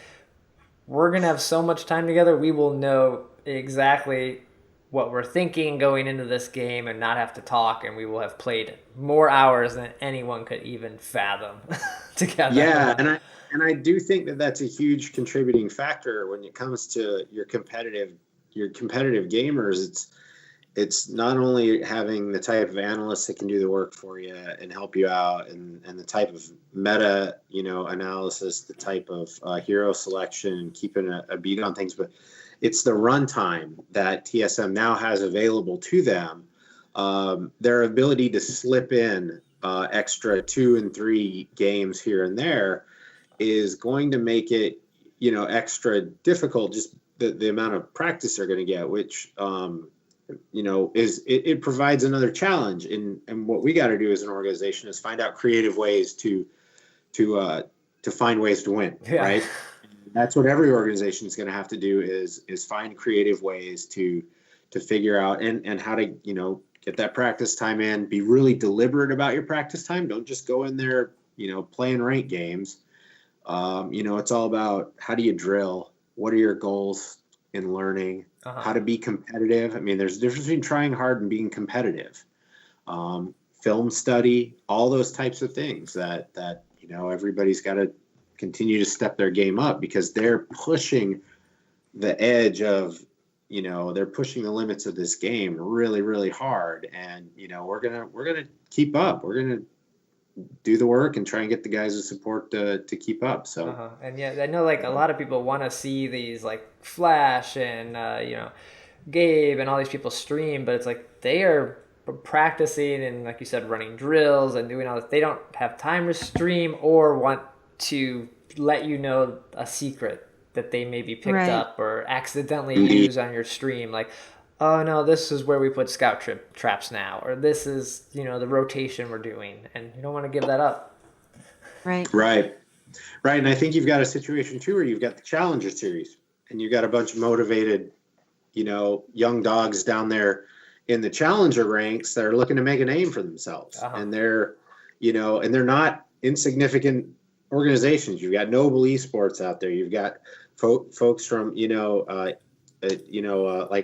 we're going to have so much time together, we will know exactly what we're thinking going into this game and not have to talk, and we will have played more hours than anyone could even fathom together. Yeah, and I do think that that's a huge contributing factor when it comes to your competitive gamers. It's not only having the type of analysts that can do the work for you and help you out, and the type of meta, analysis, the type of hero selection, and keeping a beat on things, but it's the runtime that TSM now has available to them. Their ability to slip in extra 2 and 3 games here and there is going to make it, extra difficult. Just the amount of practice they're going to get, which it provides another challenge. And what we got to do as an organization is find out creative ways to find ways to win, right? That's what every organization is going to have to do is find creative ways to figure out and how to, get that practice time in, be really deliberate about your practice time. Don't just go in there, playing ranked games. It's all about how do you drill? What are your goals in learning? How to be competitive. I mean, there's a difference between trying hard and being competitive. Film study, all those types of things that everybody's got to continue to step their game up, because they're pushing the edge of, they're pushing the limits of this game really, really hard. And, we're going to keep up. We're going to do the work and try and get the guys of support to keep up. So, and yeah, I know, like, a lot of people want to see these, like, Flash and, Gabe and all these people stream, but it's like they are practicing and, like you said, running drills and doing all this. They don't have time to stream or want to let you know a secret that they maybe picked up or accidentally use on your stream. Like, oh no, this is where we put scout traps now, or this is, the rotation we're doing, and you don't want to give that up. Right. And I think you've got a situation too where you've got the Challenger Series, and you've got a bunch of motivated, young dogs down there in the Challenger ranks that are looking to make a name for themselves, and they're, and they're not insignificant organizations. You've got Noble Esports out there. You've got folks from, like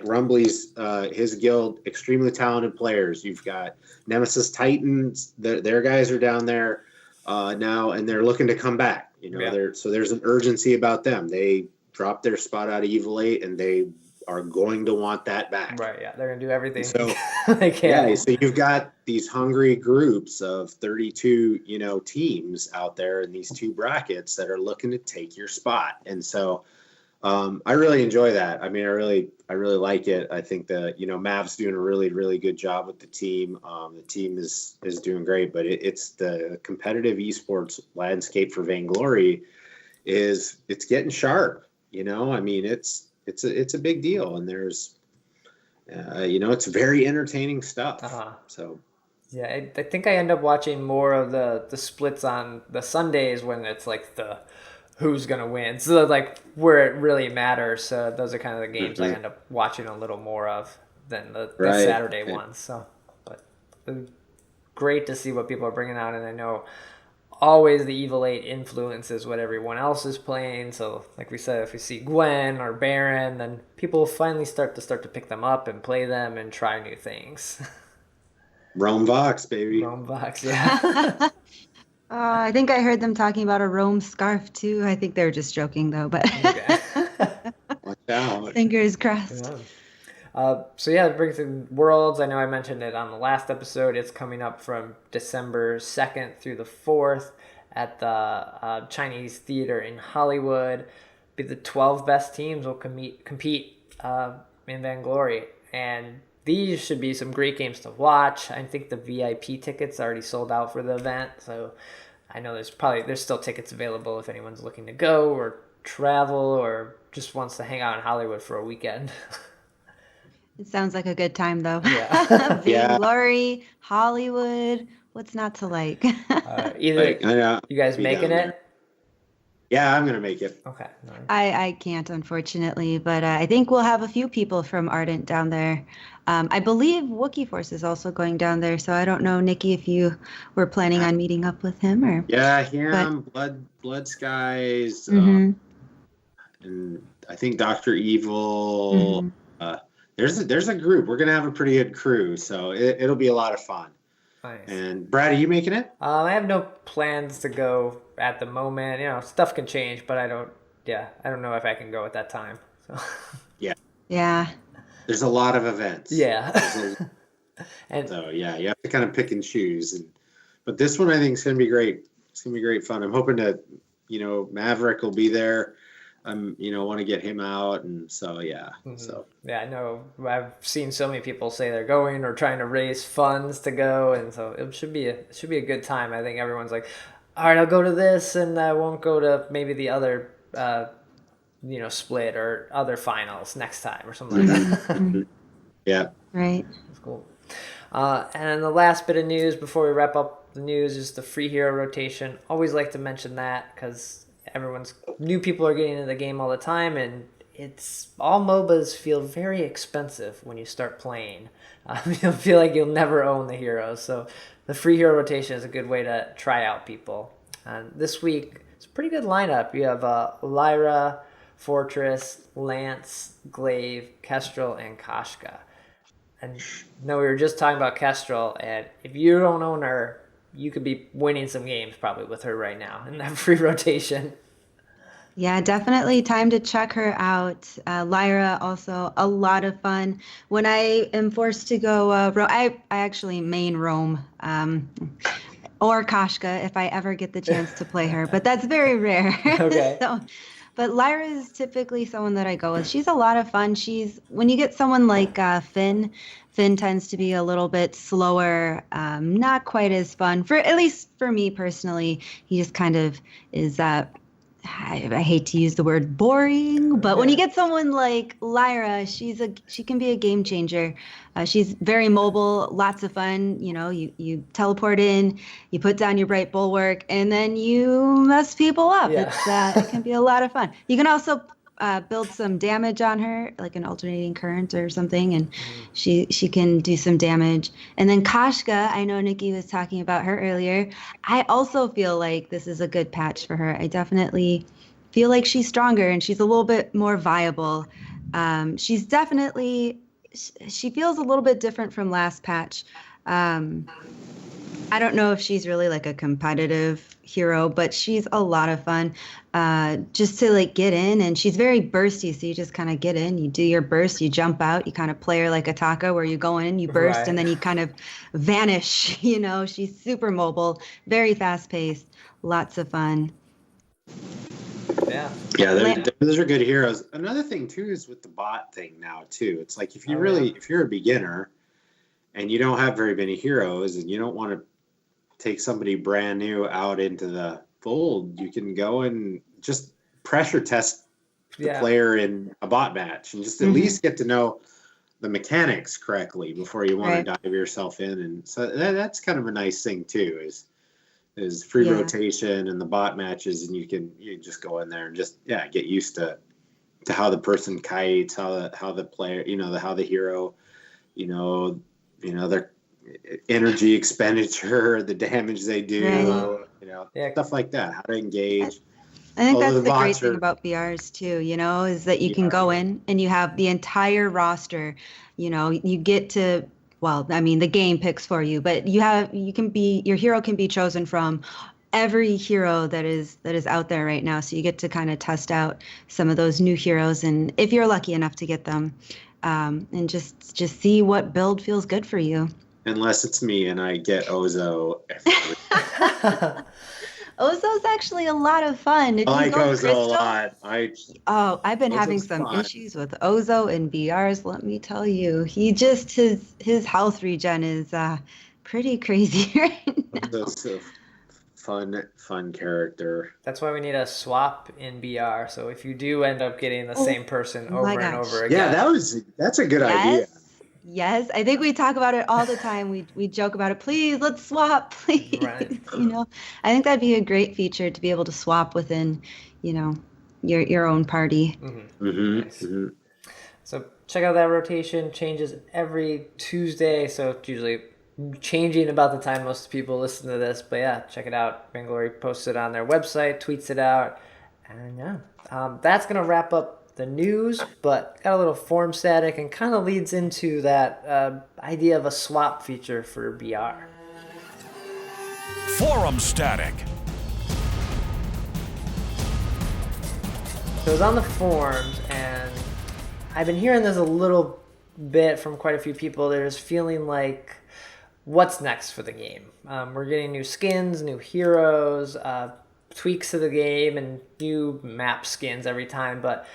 Rumbly's, his guild, extremely talented players. You've got Nemesis Titans. Their guys are down there now, and they're looking to come back. So there's an urgency about them. They dropped their spot out of Evil 8, and they are going to want that back. Right, yeah. They're going to do everything so, they can. Yeah, so you've got these hungry groups of 32, teams out there in these 2 brackets that are looking to take your spot. And so I really enjoy that. I mean, I really like it. I think that, Mav's doing a really, really good job with the team. The team is doing great, but it's the competitive esports landscape for Vainglory it's getting sharp. I mean, it's a big deal, and there's, it's very entertaining stuff. So, yeah, I think I end up watching more of the splits on the Sundays when it's like the who's gonna win, so like where it really matters. So those are kind of the games I end up watching a little more of than the Saturday ones. So, but great to see what people are bringing out, and I know always the Evil 8 influences what everyone else is playing. So like we said, if we see Gwen or Baron, then people finally start to pick them up and play them and try new things. Rome Vox, baby. Rome Vox, yeah. I think I heard them talking about a Rome scarf too. I think they were just joking though, but Watch out. Fingers crossed. Yeah. So yeah, it brings in Worlds. I know I mentioned it on the last episode. It's coming up from December 2nd through the 4th at the Chinese Theater in Hollywood. Be the 12 best teams will compete in Vainglory, and these should be some great games to watch. I think the VIP tickets already sold out for the event, so I know there's still tickets available if anyone's looking to go or travel or just wants to hang out in Hollywood for a weekend. It sounds like a good time, though. Yeah. Vainglory, Hollywood. What's not to like? Either you guys making it? Yeah, I'm gonna make it. Okay. Nice. I can't, unfortunately, but I think we'll have a few people from Ardent down there. I believe Wookiee Force is also going down there, so I don't know, Nikki, if you were planning on meeting up with him or. Yeah, him, Blood Skies, Mm-hmm. and I think Dr. Evil. Mm-hmm. There's a group. We're gonna have a pretty good crew, so it'll be a lot of fun. Nice. And Brad, are you making it? I have no plans to go at the moment. Stuff can change, but I don't know if I can go at that time. So. Yeah. There's a lot of events. Yeah. And so you have to kind of pick and choose. But this one I think is gonna be great. It's gonna be great fun. I'm hoping to, Maverick will be there. Want to get him out, and so yeah. Mm-hmm. So yeah, I know. I've seen so many people say they're going or trying to raise funds to go, and so it should be a good time. I think everyone's like, all right, I'll go to this, and I won't go to maybe the other, split or other finals next time or something like that. Yeah. Right. That's cool. And the last bit of news before we wrap up the news is the free hero rotation. Always like to mention that because new people are getting into the game all the time, and all MOBAs feel very expensive when you start playing. You'll feel like you'll never own the heroes, so the free hero rotation is a good way to try out people. And this week, it's a pretty good lineup. You have Lyra, Fortress, Lance, Glaive, Kestrel, and Kashka. And we were just talking about Kestrel, and if you don't own her, you could be winning some games probably with her right now in that free rotation. Yeah, definitely time to check her out. Lyra, also a lot of fun. When I am forced to go, I actually main roam, or Kashka if I ever get the chance to play her, but that's very rare. Okay. But Lyra is typically someone that I go with. She's a lot of fun. When you get someone like Finn tends to be a little bit slower, not quite as fun. At least for me personally, he just kind of is. I hate to use the word boring, but when you get someone like Lyra, she can be a game changer. She's very mobile, lots of fun. You teleport in, you put down your bright bulwark, and then you mess people up. Yeah. It can be a lot of fun. You can also build some damage on her, like an alternating current or something, and she can do some damage. And then Kashka, I know Nikki was talking about her earlier. I also feel like this is a good patch for her. I definitely feel like she's stronger and she's a little bit more viable. She feels a little bit different from last patch. I don't know if she's really like a competitive hero, but she's a lot of fun just to get in. And she's very bursty, so you just kind of get in, you do your burst, you jump out, you kind of play her like Ataka, where you go in, you burst, and then you kind of vanish. She's super mobile, very fast paced, lots of fun. Yeah, those are good heroes. Another thing too is with the bot thing now too. It's like if you're a beginner and you don't have very many heroes and you don't want to take somebody brand new out into the fold, you can go and just pressure test the player in a bot match and just at least get to know the mechanics correctly before you want to dive yourself in. And so that's kind of a nice thing too, is free rotation and the bot matches, and you just go in there and just get used to how the person kites, how the player, how the hero, their energy expenditure, the damage they do, stuff like that, how to engage. I think that's the great thing about BRs too, is that you can go in and you have the entire roster. You get to, the game picks for you, but your hero can be chosen from every hero that is out there right now. So you get to kind of test out some of those new heroes, and if you're lucky enough to get them, and just see what build feels good for you. Unless it's me and I get Ozo. Ozo's actually a lot of fun. I like Ozo a lot. I've been having some issues with Ozo and BRs. Let me tell you, his health regen is pretty crazy right now. That's a fun character. That's why we need a swap in BR. So if you do end up getting the same person over and over again, that's a good idea. Yes, I think we talk about it all the time. We joke about it. Please, let's swap, please. Right. I think that'd be a great feature to be able to swap within, your own party. Nice. So check out that rotation. Changes every Tuesday, so it's usually changing about the time most people listen to this. But yeah, check it out. Vainglory posts it on their website, tweets it out, and yeah, that's gonna wrap up the news. But got a little form static and kind of leads into that idea of a swap feature for BR. Forum static. So it was on the forums, and I've been hearing this a little bit from quite a few people. They're just feeling like, what's next for the game? We're getting new skins, new heroes, tweaks to the game, and new map skins every time, but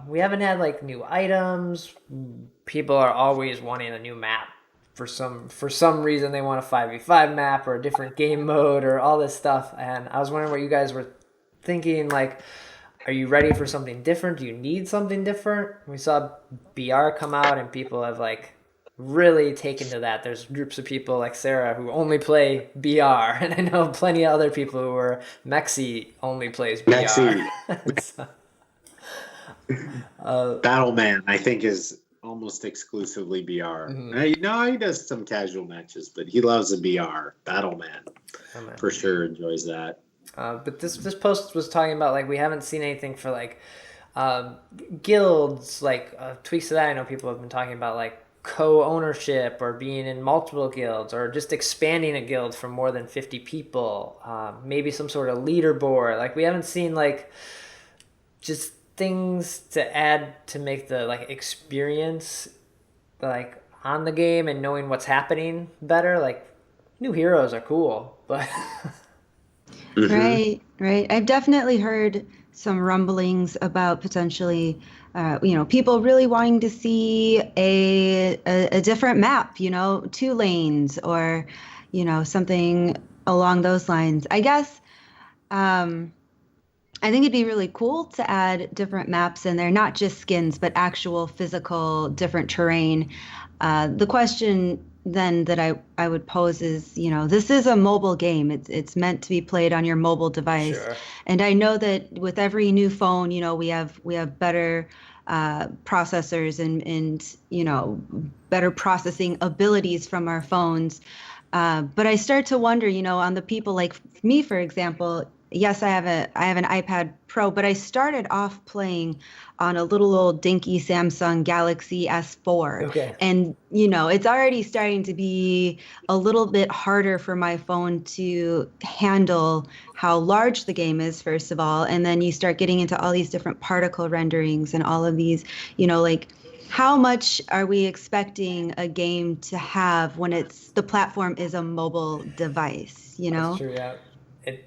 we haven't had like new items. People are always wanting a new map. For some reason, they want a 5v5 map or a different game mode or all this stuff. And I was wondering what you guys were thinking, like, are you ready for something different? Do you need something different? We saw BR come out and people have like really taken to that. There's groups of people like Sarah who only play BR, and I know plenty of other people who are Mexi only plays BR. Mexi. Battleman, I think, is almost exclusively BR. Mm-hmm. He does some casual matches, but he loves the BR. Battleman, for sure, enjoys that. But this post was talking about like we haven't seen anything for like guilds, like tweaks to that. I know people have been talking about like co-ownership or being in multiple guilds or just expanding a guild from more than 50 people. Maybe some sort of leaderboard. Like we haven't seen like just things to add to make the like experience like on the game and knowing what's happening better. Like new heroes are cool, but Right. I've definitely heard some rumblings about potentially, people really wanting to see a different map, 2 lanes or, something along those lines. I guess, I think it'd be really cool to add different maps in there, not just skins, but actual physical different terrain. The question then that I would pose is, this is a mobile game. It's meant to be played on your mobile device. Sure. And I know that with every new phone, we have better processors and better processing abilities from our phones. But I start to wonder, on the people like me, for example. Yes, I have an iPad Pro, but I started off playing on a little old dinky Samsung Galaxy S4. Okay. And, it's already starting to be a little bit harder for my phone to handle how large the game is, first of all. And then you start getting into all these different particle renderings and all of these, like, how much are we expecting a game to have when the platform is a mobile device, That's true, yeah.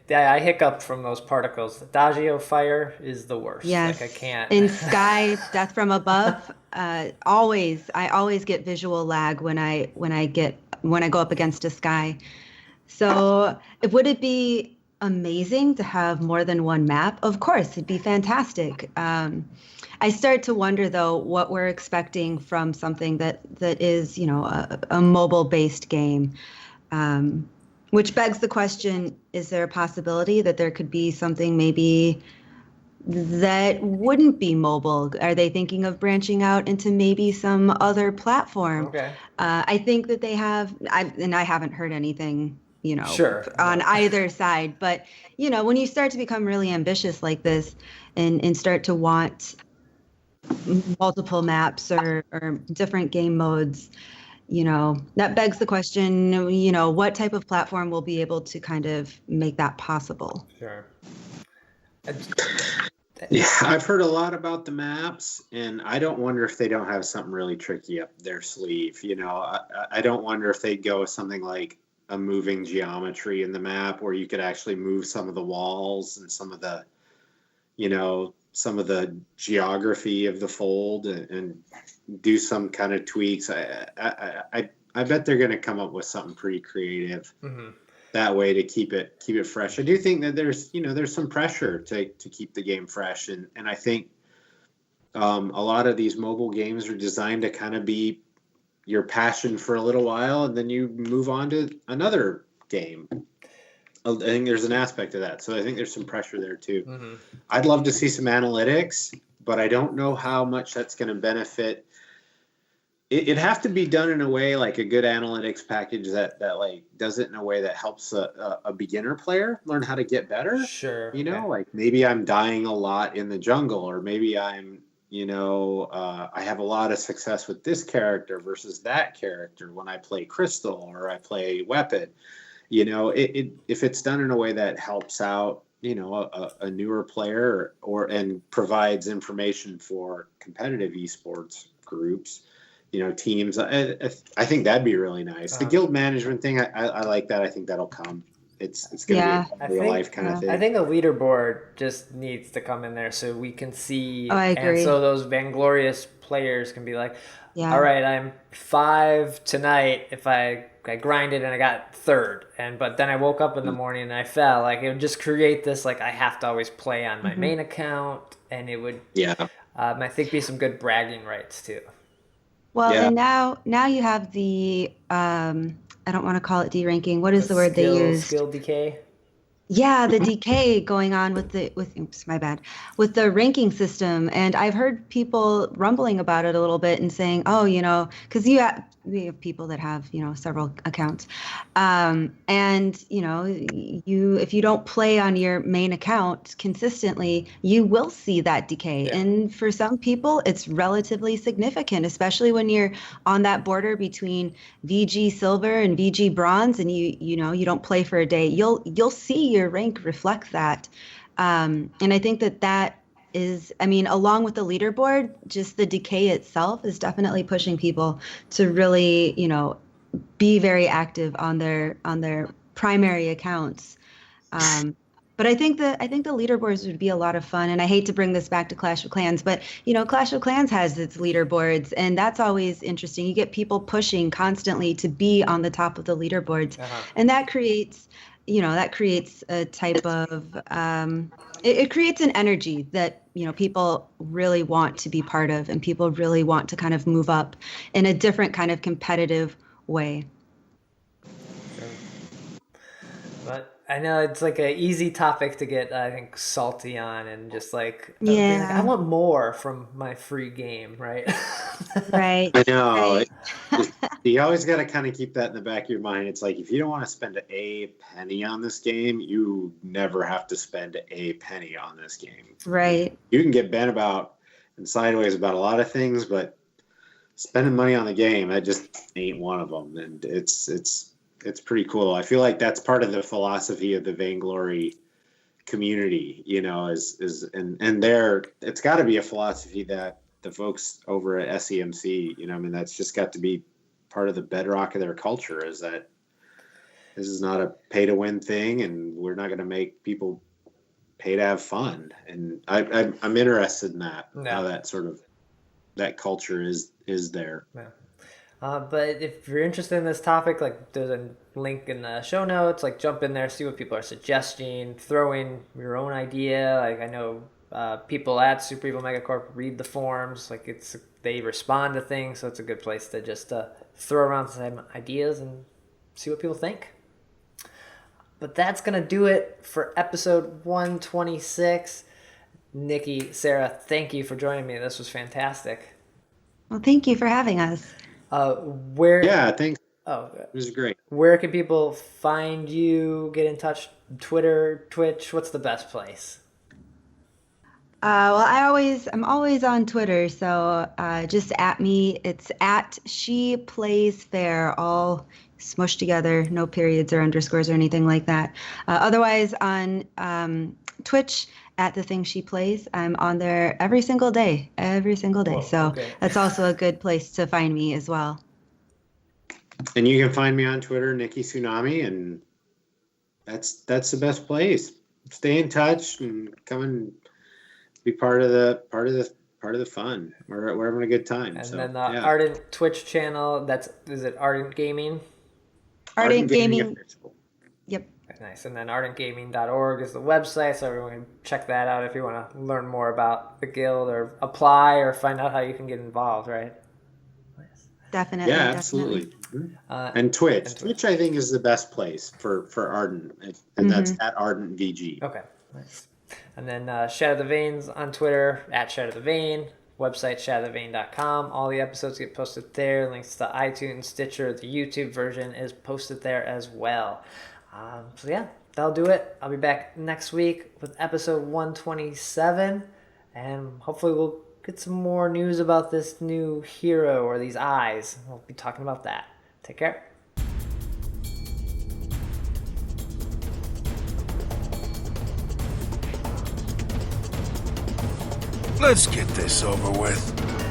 I hiccup from those particles. The Dagio fire is the worst. Yes. Like I can't. In Sky, Death from Above, I always get visual lag when I go up against a Sky. So would it be amazing to have more than one map? Of course, it'd be fantastic. I start to wonder though what we're expecting from something that is, a mobile-based game. Which begs the question, is there a possibility that there could be something maybe that wouldn't be mobile? Are they thinking of branching out into maybe some other platform? Okay. I think that they have, and I haven't heard anything, Sure. on either side. But, when you start to become really ambitious like this and start to want multiple maps or different game modes, that begs the question, what type of platform will be able to kind of make that possible? Sure. Yeah, I've heard a lot about the maps, and I don't wonder if they don't have something really tricky up their sleeve. I don't wonder if they'd go with something like a moving geometry in the map where you could actually move some of the walls and some of the geography of the fold and do some kind of tweaks. I bet they're going to come up with something pretty creative that way to keep it fresh. I do think that there's some pressure to keep the game fresh, and I think a lot of these mobile games are designed to kind of be your passion for a little while, and then you move on to another game. I think there's an aspect of that. So I think there's some pressure there too. I'd love to see some analytics, but I don't know how much that's going to benefit. It'd have to be done in a way like a good analytics package that like does it in a way that helps a beginner player learn how to get better. Sure. You know, like maybe I'm dying a lot in the jungle, or maybe I'm, I have a lot of success with this character versus that character when I play Crystal or I play Weapon. If it's done in a way that helps out, a newer player and provides information for competitive esports groups, teams. I think that'd be really nice. The guild management thing, I like that. I think that'll come. It's going to be a real life kind of thing. I think a leaderboard just needs to come in there so we can see. I agree. And so those vainglorious players can be like, all right, I'm 5 tonight. If I grinded and I got 3rd, but then I woke up in the morning and I fell. Like, it would just create this, like, I have to always play on my main account, and it would I think be some good bragging rights too. Well, and now you have the I don't want to call it deranking. What is the word they use? Skill decay. Yeah, the decay going on with the ranking system. And I've heard people rumbling about it a little bit and saying, because we have people that have, several accounts. If you don't play on your main account consistently, you will see that decay. Yeah. And for some people, it's relatively significant, especially when you're on that border between VG silver and VG bronze, and you don't play for a day. You'll see your rank reflect that. And I think that is, along with the leaderboard, just the decay itself is definitely pushing people to really, be very active on their primary accounts. But I think the leaderboards would be a lot of fun. And I hate to bring this back to Clash of Clans, but Clash of Clans has its leaderboards, and that's always interesting. You get people pushing constantly to be on the top of the leaderboards, and that creates a type of it creates an energy that people really want to be part of, and people really want to kind of move up in a different kind of competitive way. But I know it's like an easy topic to get, I think, salty on, and just like, I want more from my free game, right? Right. I know. Right. You always got to kind of keep that in the back of your mind. It's like, if you don't want to spend a penny on this game, you never have to spend a penny on this game. Right. You can get bent about and sideways about a lot of things, but spending money on the game, that just ain't one of them. And it's pretty cool. I feel like that's part of the philosophy of the Vainglory community, and it's got to be a philosophy that the folks over at SEMC, that's just got to be part of the bedrock of their culture, is that this is not a pay to win thing, and we're not going to make people pay to have fun. And I'm interested in that, how that sort of, that culture is there. Yeah. But if you're interested in this topic, like, there's a link in the show notes. Like, jump in there, see what people are suggesting, throw in your own idea. Like, I know people at Super Evil Megacorp read the forums. Like, they respond to things, so it's a good place to just throw around some ideas and see what people think. But that's gonna do it for episode 126. Nicky, Sarah, thank you for joining me. This was fantastic. Well, thank you for having us. Thanks. Oh, it was great. Where can people find you, get in touch? Twitter, Twitch, what's the best place? Well, I'm always on Twitter, so just at me. It's at She Plays Fair, all smushed together, no periods or underscores or anything like that. Otherwise, on Twitch, at The Thing She Plays, I'm on there every single day. Whoa, so okay. That's also a good place to find me as well. And you can find me on Twitter, NickyTsunami, and that's the best place. Stay in touch and come and be part of the fun. We're having a good time. And then the Ardent Twitch channel, is it Ardent Gaming? Ardent Gaming. Yep. Nice. And then ardentgaming.org is the website, so everyone can check that out if you want to learn more about the guild or apply or find out how you can get involved, right? Nice. Definitely. Yeah, absolutely. And Twitch. Twitch, I think, is the best place for Ardent, and that's at Ardent VG. Okay. Nice. And then Shatter the Vain's on Twitter, at Shatter the Vain. Website, shatterthevain.com. All the episodes get posted there. Links to iTunes, Stitcher, the YouTube version is posted there as well. So yeah, that'll do it. I'll be back next week with episode 127. And hopefully we'll get some more news about this new hero or these eyes. We'll be talking about that. Take care. Let's get this over with.